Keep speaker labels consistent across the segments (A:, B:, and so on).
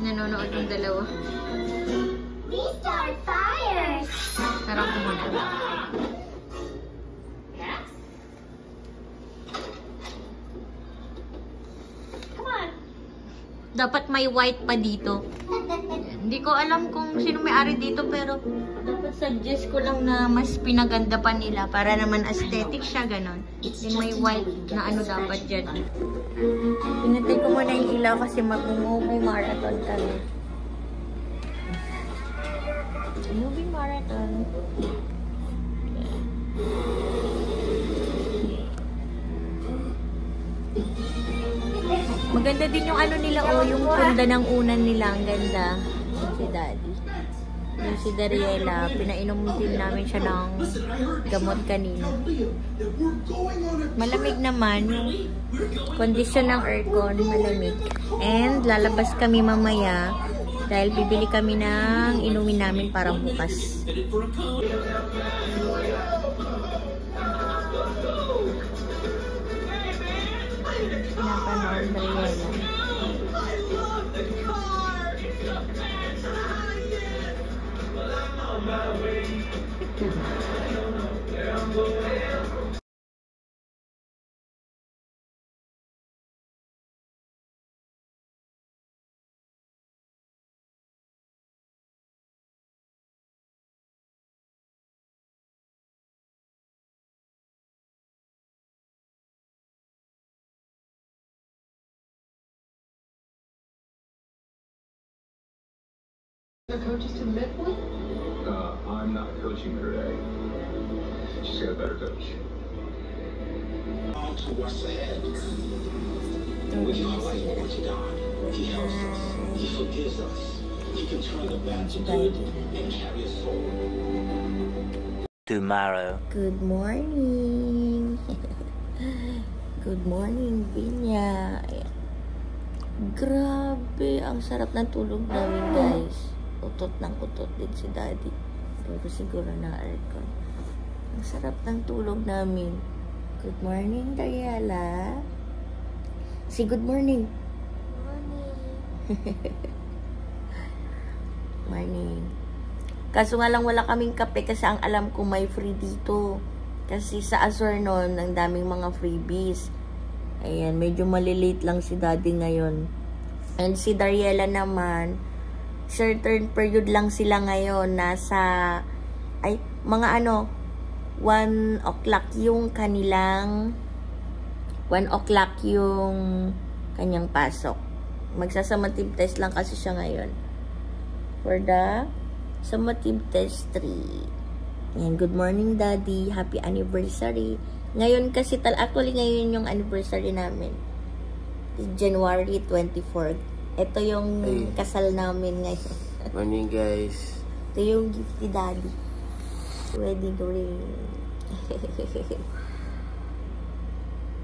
A: Nanonood yung dalawa. Harap ko muna. Dapat may white pa dito. Hindi ko alam kung sino may-ari dito, pero dapat suggest ko lang na mas pinaganda pa nila para naman aesthetic siya, ganon. Yung may white na ano dapat dyan. Pinatay ko muna yung ilaw kasi mag-movie marathon kami. Movie marathon. Maganda din yung ano nila, oh, yung punda ng unan nila. Ang ganda. Si Daddy. Yung si Dariela, pinainom din namin siya ng gamot kanina. Malamig naman yung kondisyon ng aircon, malamig. And lalabas kami mamaya dahil bibili kami ng inumin namin para bukas. Napanood Dariela.
B: Coaches to Midwood? I'm not coaching her today. She's got a better coach. To what's ahead. With your life over to God, He helps us. He forgives us. He can turn the bad to good and carry us forward.
C: Tomorrow.
A: Good morning. Good morning, Binya. Grabe, ang sarap ng tulog namin, guys. Utot ng utot din si Daddy. Pero siguro na aircon. Ang sarap ng tulog namin. Good morning, Dariela. Say good morning. Morning. Morning. Kaso nga lang wala kaming kape kasi ang alam ko may free dito. Kasi sa Azur noon, ang daming mga freebies. Ayan, medyo malilate lang si Daddy ngayon. And si Dariela naman, certain period lang sila ngayon. Nasa, ay, mga ano, 1 o'clock yung kanilang, 1 o'clock yung kanyang pasok. Magsasummative test lang kasi siya ngayon. For the summative test 3. Ayan, good morning, Daddy. Happy anniversary. Ngayon kasi, actually ngayon yung anniversary namin. January 24. Ito yung kasal namin ngayon.
C: Morning, guys.
A: Ito yung gift ni Daddy. Wedding ring.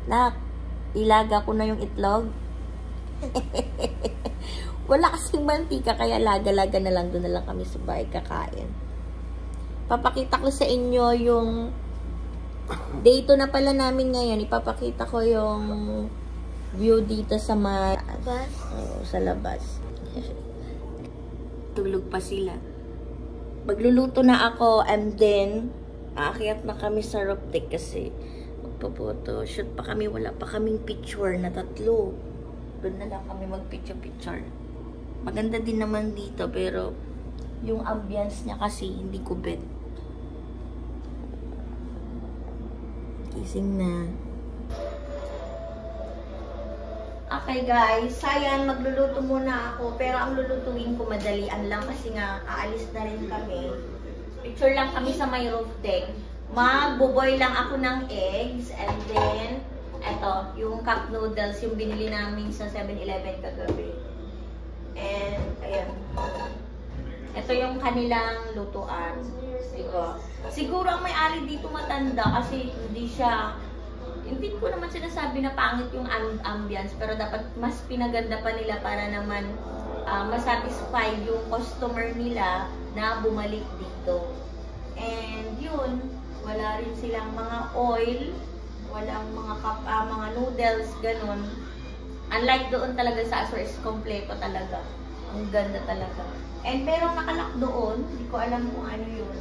A: Nak, ilaga ko na yung itlog. Wala kasing mantika, kaya laga-laga na lang. Doon na lang kami sa bahay kakain. Papakita ko sa inyo yung day 2 na pala namin ngayon. Ipapakita ko yung view dito sa sa labas. Tulog pa sila. Magluluto na ako and then aakyat na kami sa roof deck kasi magpo-photo shoot pa kami. Wala pa kaming picture na 3. Doon na lang kami mag-picture. Maganda din naman dito pero yung ambience niya kasi hindi ko bet. Gising na. Okay guys, sayang magluluto muna ako pero ang lulutuin ko madalian lang kasi nga aalis na rin kami. Picture lang kami sa may roof deck. Magboboil lang ako ng eggs and then eto, yung cup noodles yung binili namin sa 7-Eleven kagabi. Ito yung kanilang lutuan. Siguro ang may-ari dito matanda kasi hindi ko naman sinasabi na pangit yung ambience, pero dapat mas pinaganda pa nila para naman masatisfy yung customer nila na bumalik dito. And yun, wala rin silang mga oil, walang mga noodles, ganun. Unlike doon talaga sa Azor, is kompleto talaga. Ang ganda talaga. And merong nakalak doon, hindi ko alam kung ano yun.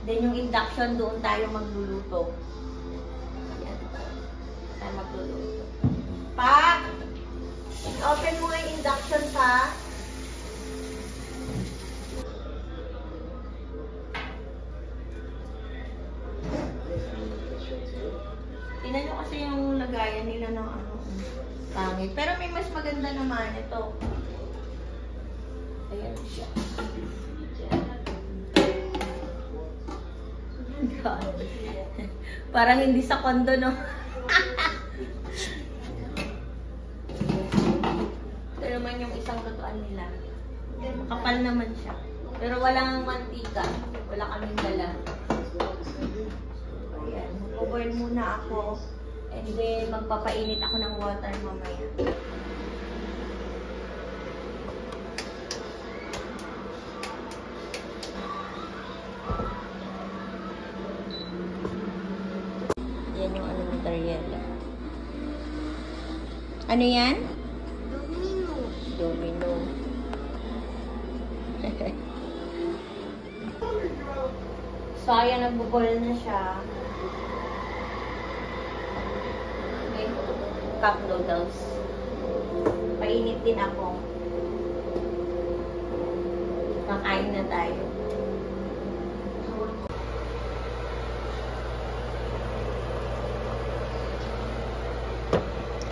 A: Then yung induction, doon tayo magluluto. Ayan. Tayo magluluto. Pa! Open mo yung induction, pa. Tingnan nyo kasi yung lagayan nila ng pangit. Pero may mas maganda naman ito. Ayan siya. God. Parang hindi sa kondo, no? Ito naman yung isang lutuan nila. Makapal naman siya. Pero walang mantika. Wala kaming dala. Ayan. Mag-boil muna ako. And then, magpapainit ako ng water mamaya. Yan yung ano ng Tariela. Ano yan?
B: Domino.
A: Domino. So, ayan, nagbo-boil na siya. Okay. Cup noodles. Painit din ako. Makain na tayo.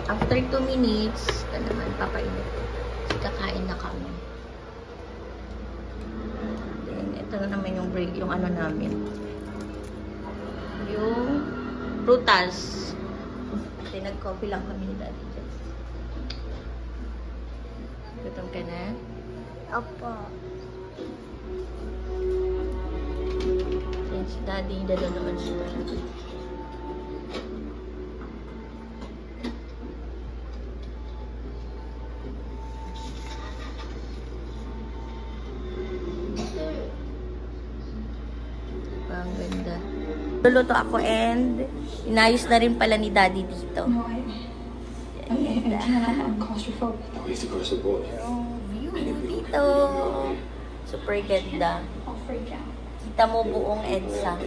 A: After 2 minutes, ito naman, papainit. Kakain na kami. Then, ito na naman yung break, yung ano namin. Yung prutas. Kasi nag-coffee lang kami ni Daddy Jess. Gutom ka na?
B: Opo.
A: Then, si Daddy, dala naman siya. Ang ganda. Luluto ako and inayos na rin pala ni Daddy dito. Ang ganda. Yung view dito. Super ganda. Kita mo buong EDSA.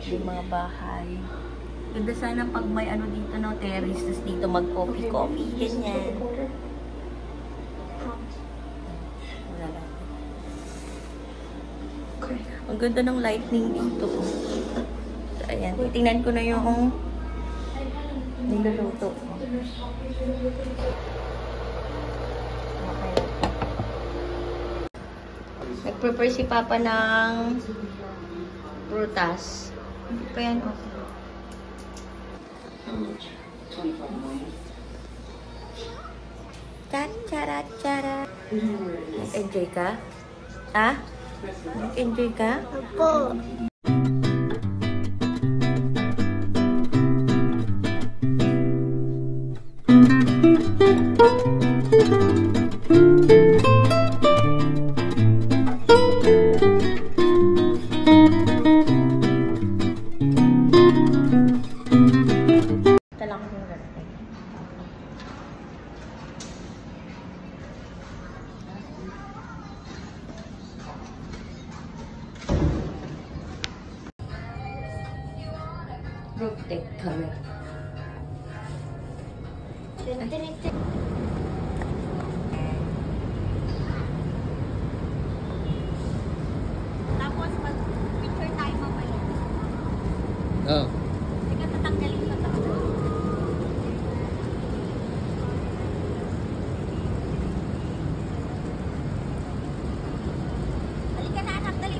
A: Yung mga bahay. Ganda sana pag may ano dito, no, terrace. Tapos dito mag-coffee. Ganyan. Wala lang. Ang ganda ng lightning dito. So, ayan. Titingnan ko na yung niluluto. Okay. Nag-prepare si Papa ng prutas. Pa yan, okay. Chara. Enjoy ka? Ha? Enjoy ka?
B: Opo.
A: Talang ko yung gantay. Protect kami.
B: Tapos mag-picture tayo mamaya.
C: Oh.
B: Sige, tatanggalin ko ito. Halika na, anak, dali.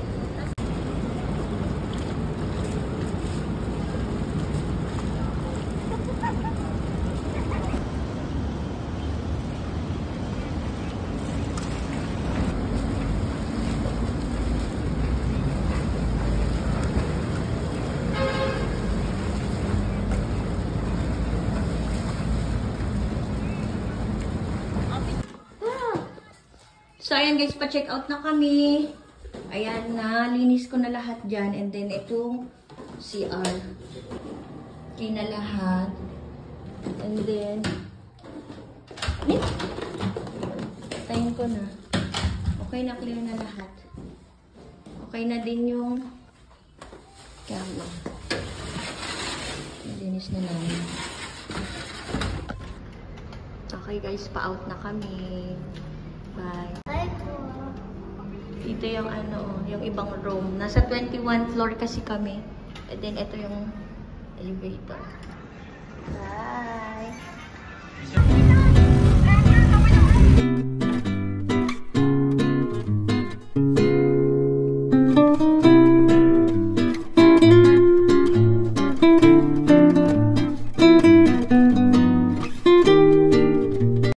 A: So, ayan guys, pa-check out na kami. Ayan na, linis ko na lahat dyan. And then, itong CR. Okay na lahat. And then, tayin ko na. Okay na, clear na lahat. Okay na din yung kama. Linis na namin. Okay guys, pa-out na kami. Bye.
B: Bye po.
A: Dito yung yung ibang room. Nasa 21 floor kasi kami. And then, ito yung elevator. Bye!